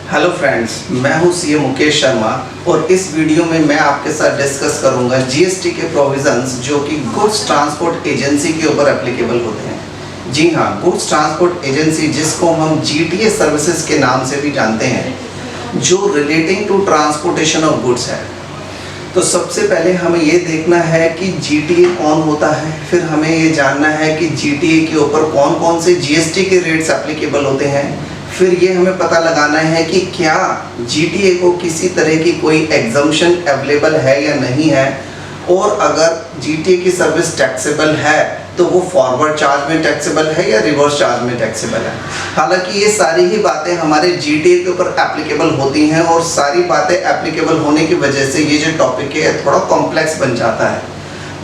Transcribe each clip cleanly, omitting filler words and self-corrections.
Hello friends, मैं हूं CA Mukesh Sharma और इस वीडियो में मैं आपके साथ डिस्कस करूंगा जीएसटी के प्रोविजंस जो कि गुड्स ट्रांसपोर्ट एजेंसी के ऊपर एप्लीकेबल होते हैं। जी हां, गुड्स ट्रांसपोर्ट एजेंसी जिसको हम जीटीए सर्विसेज के नाम से भी जानते हैं, जो relating to transportation of goods है। तो सबसे पहले हमें ये देखना है कि जीटीए कौन होता है, फिर हमें ये जानना है कि जीटीए के ऊपर कौन कौन से जीएसटी के रेट्स एप्लीकेबल होते हैं, फिर ये हमें पता लगाना है कि क्या जीटीए को किसी तरह की कोई एग्जम्पशन अवेलेबल है या नहीं है, और अगर जीटीए की सर्विस टैक्सेबल है तो वो फॉरवर्ड चार्ज में टैक्सेबल है या रिवर्स चार्ज में टैक्सेबल है। हालांकि ये सारी ही बातें हमारे जीटीए के ऊपर एप्लीकेबल होती हैं और सारी बातें एप्लीकेबल होने की वजह से ये जो टॉपिक है थोड़ा कॉम्प्लेक्स बन जाता है।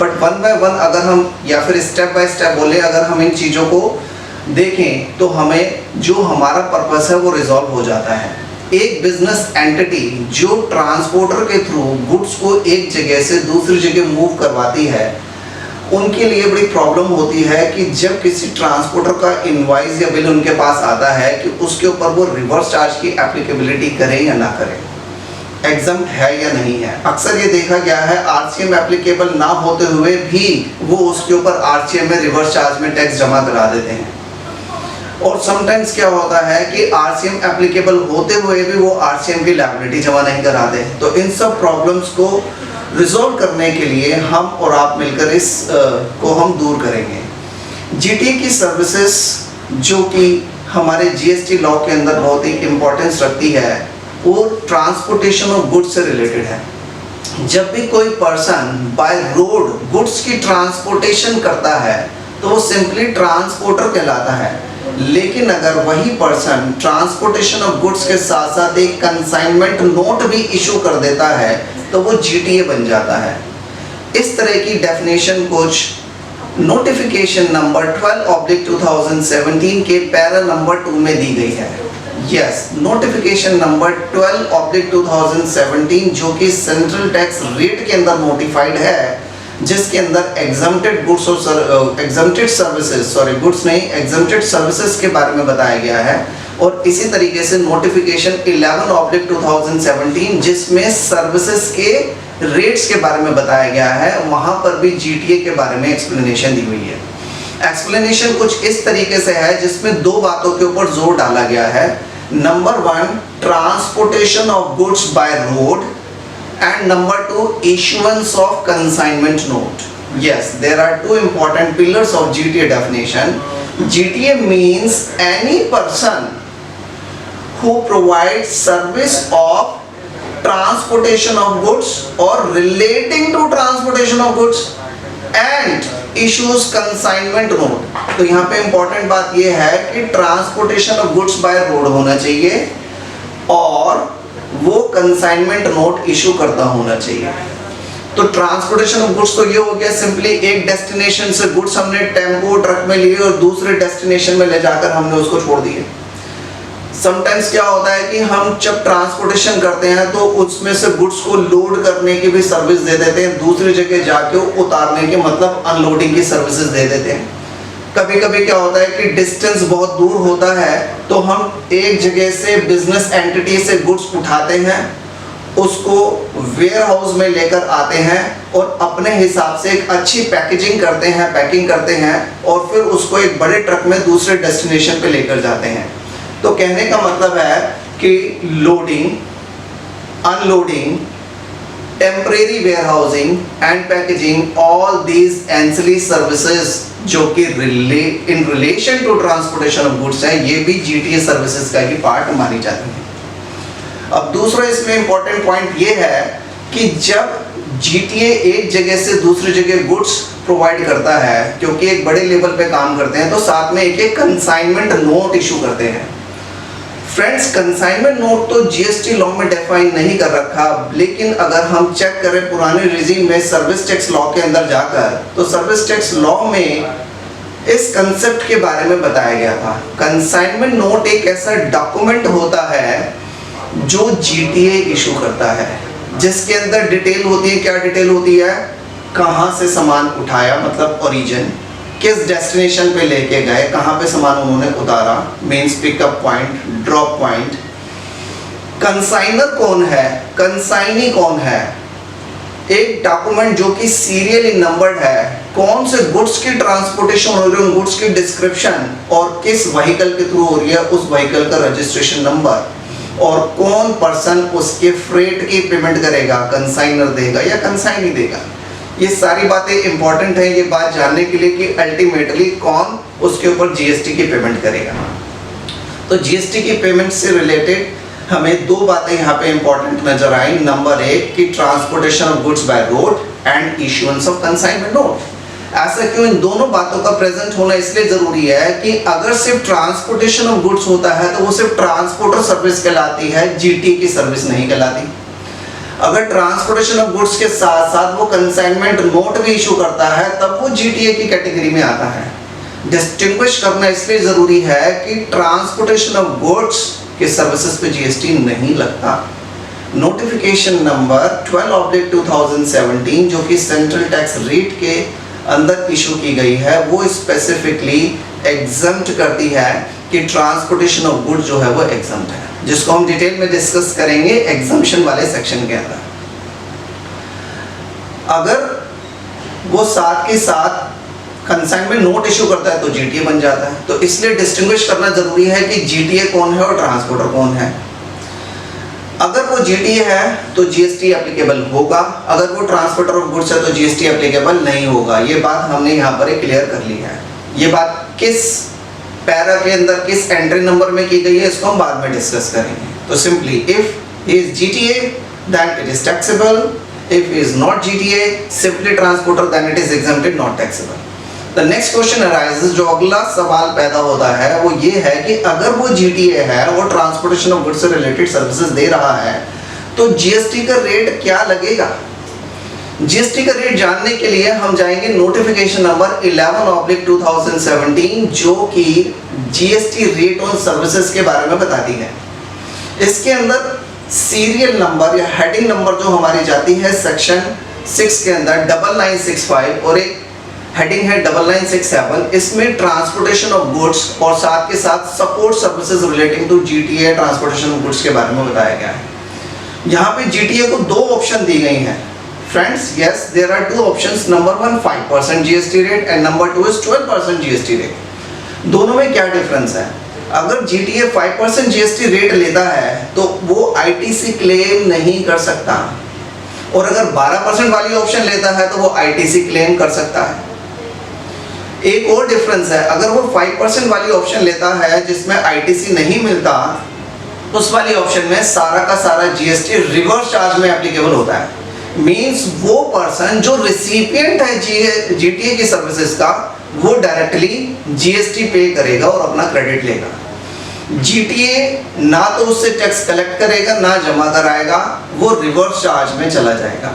बट वन बाय वन अगर हम या फिर स्टेप बाय स्टेप बोले, अगर हम इन चीज़ों को देखें तो हमें जो हमारा पर्पस है वो रिजॉल्व हो जाता है। एक बिजनेस एंटिटी जो ट्रांसपोर्टर के थ्रू गुड्स को एक जगह से दूसरी जगह मूव करवाती है, उनके लिए बड़ी प्रॉब्लम होती है कि जब किसी ट्रांसपोर्टर का इनवॉइस या बिल उनके पास आता है कि उसके ऊपर वो रिवर्स चार्ज की एप्लीकेबिलिटी करें या ना करें, एग्जम्प्ट है या नहीं है। अक्सर ये देखा गया है आरसीएम एप्लीकेबल ना होते हुए भी वो उसके ऊपर आरसीएम में रिवर्स चार्ज में टैक्स जमा करा देते हैं। और समटाइम्स क्या होता है कि आरसीएम एप्लीकेबल होते हुए भी वो आरसीएम की लायबिलिटी जमा नहीं कराते। तो इन सब प्रॉब्लम्स को रिजॉल्व करने के लिए हम और आप मिलकर इस को हम दूर करेंगे। जीटीए की सर्विसेज जो कि हमारे जीएसटी लॉ के अंदर बहुत ही इम्पोर्टेंस रखती है और ट्रांसपोर्टेशन ऑफ गुड्स से रिलेटेड है। जब भी कोई पर्सन बाय रोड गुड्स की ट्रांसपोर्टेशन करता है तो वो सिंपली ट्रांसपोर्टर कहलाता है, लेकिन अगर वही पर्सन ट्रांसपोर्टेशन ऑफ गुड्स के साथ साथ एक कंसाइनमेंट नोट भी इशू कर देता है तो वो जीटीए बन जाता है। इस तरह की डेफिनेशन कुछ नोटिफिकेशन नंबर 12/2017 के पैरा नंबर 2 में दी गई है। यस, नोटिफिकेशन नंबर 12/2017 जो कि सेंट्रल टैक्स रेट के अंदर नोटिफाइड है, जिसके अंदर एग्जम्प्टेड गुड्स और एग्जम्प्टेड सर्विसेज गुड्स नहीं एग्जम्प्टेड सर्विसेज के बारे में बताया गया है। और इसी तरीके से नोटिफिकेशन 11/2017 जिसमें सर्विसेज के रेट्स के बारे में बताया गया है, वहां पर भी जीटीए के बारे में एक्सप्लेनेशन दी हुई है। एक्सप्लेनेशन कुछ इस तरीके से है जिसमें दो बातों के ऊपर जोर डाला गया है। Number 1, transportation of goods by road, and number 2, issuance of consignment note. Yes, there are two important pillars of GTA definition. GTA means any person who provides service of transportation of goods or relating to transportation of goods and issues consignment note. तो यहाँ पे important बात ये है कि transportation of goods by road होना चाहिए और वो कंसाइनमेंट नोट इशू करता होना चाहिए। तो ट्रांसपोर्टेशन ऑफ गुड्स तो ये हो गया, सिंपली एक डेस्टिनेशन से गुड्स हमने टेम्पो ट्रक में लिए और दूसरे डेस्टिनेशन में ले जाकर हमने उसको छोड़ दिए। समटाइम्स क्या होता है कि हम जब ट्रांसपोर्टेशन करते हैं तो उसमें से गुड्स को लोड करने की भी सर्विस दे देते हैं, दूसरी जगह जाके उतारने की मतलब अनलोडिंग की सर्विसेज दे देते हैं। कभी कभी क्या होता है कि डिस्टेंस बहुत दूर होता है तो हम एक जगह से बिजनेस एंटिटी से गुड्स उठाते हैं, उसको वेयर हाउस में लेकर आते हैं और अपने हिसाब से एक अच्छी पैकेजिंग करते हैं, पैकिंग करते हैं और फिर उसको एक बड़े ट्रक में दूसरे डेस्टिनेशन पे लेकर जाते हैं। तो कहने का मतलब है कि loading, unloading, temporary warehousing and packaging, all these ancillary services जो कि in relation to transportation of goods है, ये भी जीटीए सर्विसेज का ही पार्ट मानी जाती है। अब दूसरा इसमें इंपॉर्टेंट पॉइंट ये है कि जब जीटीए एक जगह से दूसरी जगह गुड्स प्रोवाइड करता है, क्योंकि एक बड़े लेवल पे काम करते हैं, तो साथ में एक कंसाइनमेंट नोट इशू करते हैं। फ्रेंड्स, कंसाइनमेंट नोट तो जीएसटी लॉ में डिफाइन नहीं कर रखा, लेकिन अगर हम चेक करें पुराने रिजीम में सर्विस टैक्स लॉ के अंदर जाकर, तो सर्विस टैक्स लॉ में इस कंसेप्ट के बारे में बताया गया था। कंसाइनमेंट नोट एक ऐसा डॉक्यूमेंट होता है जो जीटीए इशू करता है, जिसके अंदर डिटेल होती है। क्या डिटेल होती है? कहाँ से सामान उठाया मतलब ओरिजिन, किस डेस्टिनेशन पे लेके गए, कहाँ पे सामान उन्होंने उतारा, means pickup point, drop point, consignor कौन है, कंसाइनी कौन है? एक डॉक्यूमेंट जो कि सीरियली नंबर्ड है, कौन से गुड्स की ट्रांसपोर्टेशन हो रही है, उन गुड्स की डिस्क्रिप्शन और किस व्हीकल के थ्रू हो रही है, उस व्हीकल का रजिस्ट्रेशन नंबर, और कौन पर्सन उसके फ्रेट की पेमेंट करेगा, कंसाइनर देगा या कंसाइनी देगा। ये सारी बातें इंपॉर्टेंट है ये बात जानने के लिए कि अल्टीमेटली कौन उसके ऊपर जीएसटी की पेमेंट करेगा। तो जीएसटी की पेमेंट से रिलेटेड हमें दो बातें यहाँ पे इंपॉर्टेंट नजर आई। नंबर एक कि transportation of goods by road and issuance of consignment note. ऐसा क्यों? इन दोनों बातों का प्रेजेंट होना इसलिए जरूरी है कि अगर सिर्फ ट्रांसपोर्टेशन ऑफ गुड्स होता है तो वो सिर्फ ट्रांसपोर्टर सर्विस कहलाती है, जीटी की सर्विस नहीं कहलाती। अगर ट्रांसपोर्टेशन ऑफ गुड्स के साथ साथ वो कंसाइनमेंट नोट भी इशू करता है तब वो जीटीए की कैटेगरी में आता है। डिस्टिंग्विश करना इसलिए जरूरी है कि ट्रांसपोर्टेशन ऑफ गुड्स के सर्विसेज पे जीएसटी नहीं लगता। नोटिफिकेशन नंबर 12/2017 जो कि सेंट्रल टैक्स रेट के अंदर इशू की गई है वो स्पेसिफिकली एग्जम्प्ट करती है कि ट्रांसपोर्टेशन ऑफ गुड्स जो है वो एग्जम्प्ट है, जिसको हम डिटेल में डिस्कस करेंगे एग्जम्पशन वाले सेक्शन के अंदर। अगर वो साथ के साथ कंसाइनमेंट नोट इशू करता है तो जीटीए बन जाता है। तो इसलिए डिस्टिंग्विश करना जरूरी है कि जीटीए कौन है और ट्रांसपोर्टर कौन है। अगर वो जीटीए है तो जीएसटी एप्लीकेबल होगा, अगर वो ट्रांसपोर्टर ऑफ गुड्स है तो जीएसटी एप्लीकेबल नहीं होगा। ये बात हमने यहाँ पर क्लियर कर ली है। ये बात किस पैरा के अंदर किस एंट्री नंबर में की गई है इसको हम बाद में डिस्कस करेंगे। तो simply if is GTA then it is taxable, if is not GTA simply transporter then it is exempted not taxable. The next question arises, जो अगला सवाल पैदा होता है वो ये है कि अगर वो जीटीए है, वो ट्रांसपोर्टेशन ऑफ गुड्स से रिलेटेड सर्विसेज दे रहा है तो जीएसटी का रेट क्या लगेगा। जीएसटी का रेट जानने के लिए हम जाएंगे नोटिफिकेशन नंबर 11/2017 जो कि जीएसटी रेट ऑन सर्विसेज के बारे में बताती है। इसके अंदर सीरियल नंबर या हेडिंग नंबर जो हमारी जाती है सेक्शन 6 के अंदर 9965 और एक हेडिंग है 9967। इसमें ट्रांसपोर्टेशन ऑफ गुड्स और साथ के साथ support services relating to GTA transportation of goods के बारे में बताया गया है। यहाँ पे जीटीए को दो ऑप्शन दी गई हैं friends. Yes, there are two options. Number 1 5% GST rate and number 2 is 12% GST rate. दोनों में क्या डिफरेंस है? अगर जीटीए 5% जीएसटी रेट लेता है तो वो आईटीसी क्लेम नहीं कर सकता, और अगर 12% वाली ऑप्शन लेता है तो वो आईटीसी क्लेम कर सकता है। एक और डिफरेंस है, अगर वो 5% वाली ऑप्शन लेता है जिसमें आईटीसी नहीं मिलता, उस वाली ऑप्शन में सारा का सारा जीएसटी रिवर्स चार्ज में एप्लीकेबल होता है। मींस वो पर्सन जो रिसिपिएंट है जीटीए की सर्विसेज का वो डायरेक्टली जीएसटी पे करेगा और अपना क्रेडिट लेगा। जीटीए ना तो उससे टैक्स कलेक्ट करेगा ना जमा कराएगा, वो रिवर्स चार्ज में चला जाएगा।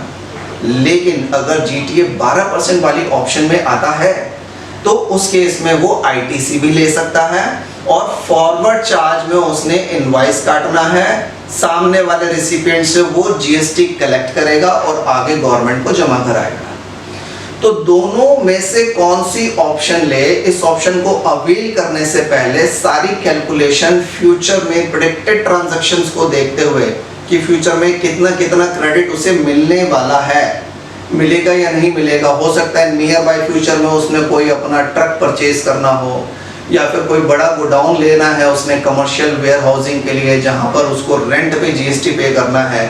लेकिन अगर जीटीए 12% वाली ऑप्शन में आता है तो उस केस में वो आईटीसी भी ले सकता है और फॉरवर्ड चार्ज में उसने इनवॉइस काटना है, सामने वाले रिसिपिएंट से वो जीएसटी कलेक्ट करेगा और आगे गवर्नमेंट को जमा कराएगा। तो दोनों में से कौन सी ऑप्शन ले, इस ऑप्शन को अवेल करने से पहले सारी कैलकुलेशन फ्यूचर में प्रेडिक्टेड ट्रांजैक्शंस को देखते हुए कि फ्यूचर में कितना कितना क्रेडिट उसे मिलने वाला है, मिलेगा या नहीं मिलेगा। हो सकता है नियर बाय फ्यूचर में उसने कोई अपना ट्रक परचेज करना हो या फिर कोई बड़ा गोडाउन लेना है उसने कमर्शियल वेयर हाउसिंग के लिए जहां पर उसको रेंट पे जीएसटी पे करना है।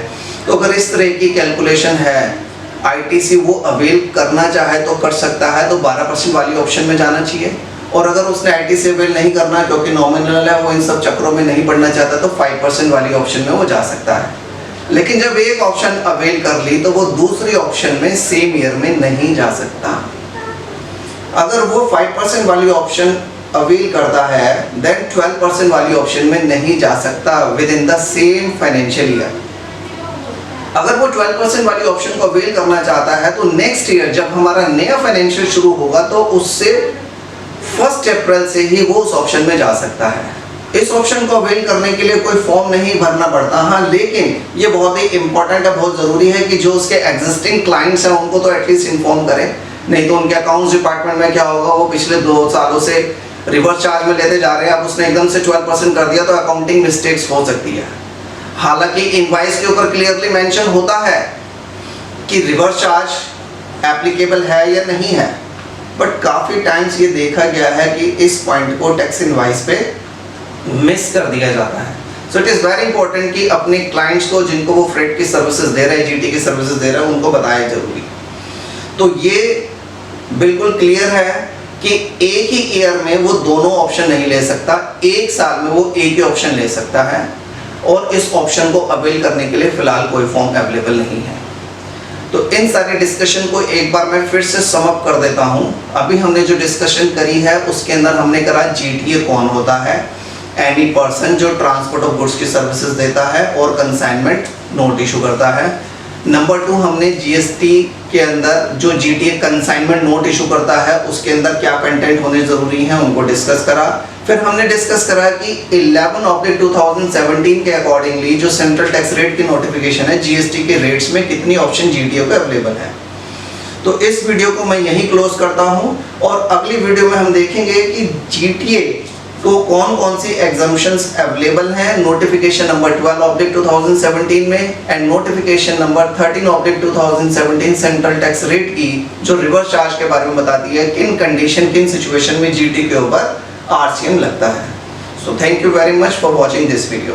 तो अगर इस तरह की कैलकुलेशन है, आईटीसी वो अवेल करना चाहे तो कर सकता है, तो 12% वाली ऑप्शन में जाना चाहिए। और अगर उसने आईटीसी अवेल नहीं करना क्योंकि नॉमिनल है, वो इन सब चक्रों में नहीं पड़ना चाहता, तो 5% वाली ऑप्शन में वो जा सकता है। लेकिन जब एक ऑप्शन अवेल कर ली तो वो दूसरी ऑप्शन में सेम ईयर में नहीं जा सकता। अगर वो 5% वाली ऑप्शन अवेल करता है देन 12% वाली ऑप्शन में नहीं जा सकता with in the same financial year. अगर वो 12% वाली ऑप्शन को अवेल करना चाहता है तो नेक्स्ट ईयर जब हमारा नया फाइनेंशियल शुरू होगा तो उससे 1 अप्रैल से ही वो उस ऑप्शन में जा सकता है। इस ऑप्शन को अवेल करने के लिए कोई फॉर्म नहीं भरना पड़ता। हाँ, लेकिन ये बहुत ही इंपॉर्टेंट है, बहुत ज़रूरी है कि जो उसके एग्जिस्टिंग क्लाइंट्स हैं उनको तो एटलीस्ट इन्फॉर्म करें, नहीं तो उनके अकाउंट्स डिपार्टमेंट में क्या होगा, वो पिछले 2 सालों से रिवर्स चार्ज में लेते जा रहे हैं, अब उसने एकदम से 12% कर दिया तो अकाउंटिंग मिस्टेक्स हो सकती है। हालांकि इनवॉइस के ऊपर क्लियरली मेंशन होता है कि रिवर्स चार्ज एप्लीकेबल है या नहीं है, बट काफ़ी टाइम्स ये देखा गया है कि इस पॉइंट को टैक्स इनवॉइस पे मिस कर दिया जाता है। So it is very important कि अपने क्लाइंट्स को, जिनको वो फ्रेट की सर्विसेज दे रहे हैं, जीटी की सर्विसेज दे रहे हैं, उनको बताया जरूरी। तो ये बिल्कुल क्लियर है कि एक ही ईयर में वो दोनों ऑप्शन नहीं ले सकता, एक साल में वो एक ही ऑप्शन ले सकता है, और इस ऑप्शन को अवेल करने के लिए फिलहाल कोई फॉर्म अवेलेबल नहीं है। तो इन सारे डिस्कशन को एक बार मैं फिर से सम अप कर देता हूँ। अभी हमने जो डिस्कशन करी है उसके अंदर हमने करा जीटीए कौन होता है, एनी पर्सन जो ट्रांसपोर्ट ऑफ गुड्स की सर्विसेज देता है और कंसाइनमेंट नोट इशू करता है। नंबर 2, हमने जीएसटी के अंदर जो जीटीए कंसाइनमेंट नोट इशू करता है उसके अंदर क्या कंटेंट होने जरूरी हैं उनको डिस्कस करा। फिर हमने डिस्कस करा कि 11/2017 के अकॉर्डिंगली जो सेंट्रल टैक्स रेट की नोटिफिकेशन है जीएसटी के रेट्स में कितनी ऑप्शन जीटीए पे अवेलेबल है। तो इस वीडियो को मैं यहीं क्लोज करता हूं, और अगली वीडियो में हम देखेंगे कि जीटीए को कौन कौन सी एग्जम्पशंस अवेलेबल हैं नोटिफिकेशन नंबर 12/2017 में and notification number 13/2017 central tax rate की, जो रिवर्स चार्ज के बारे में बताती है किन कंडीशन, किन सिचुएशन में जीटी के ऊपर आरसीएम लगता है। So thank you very much for watching this video.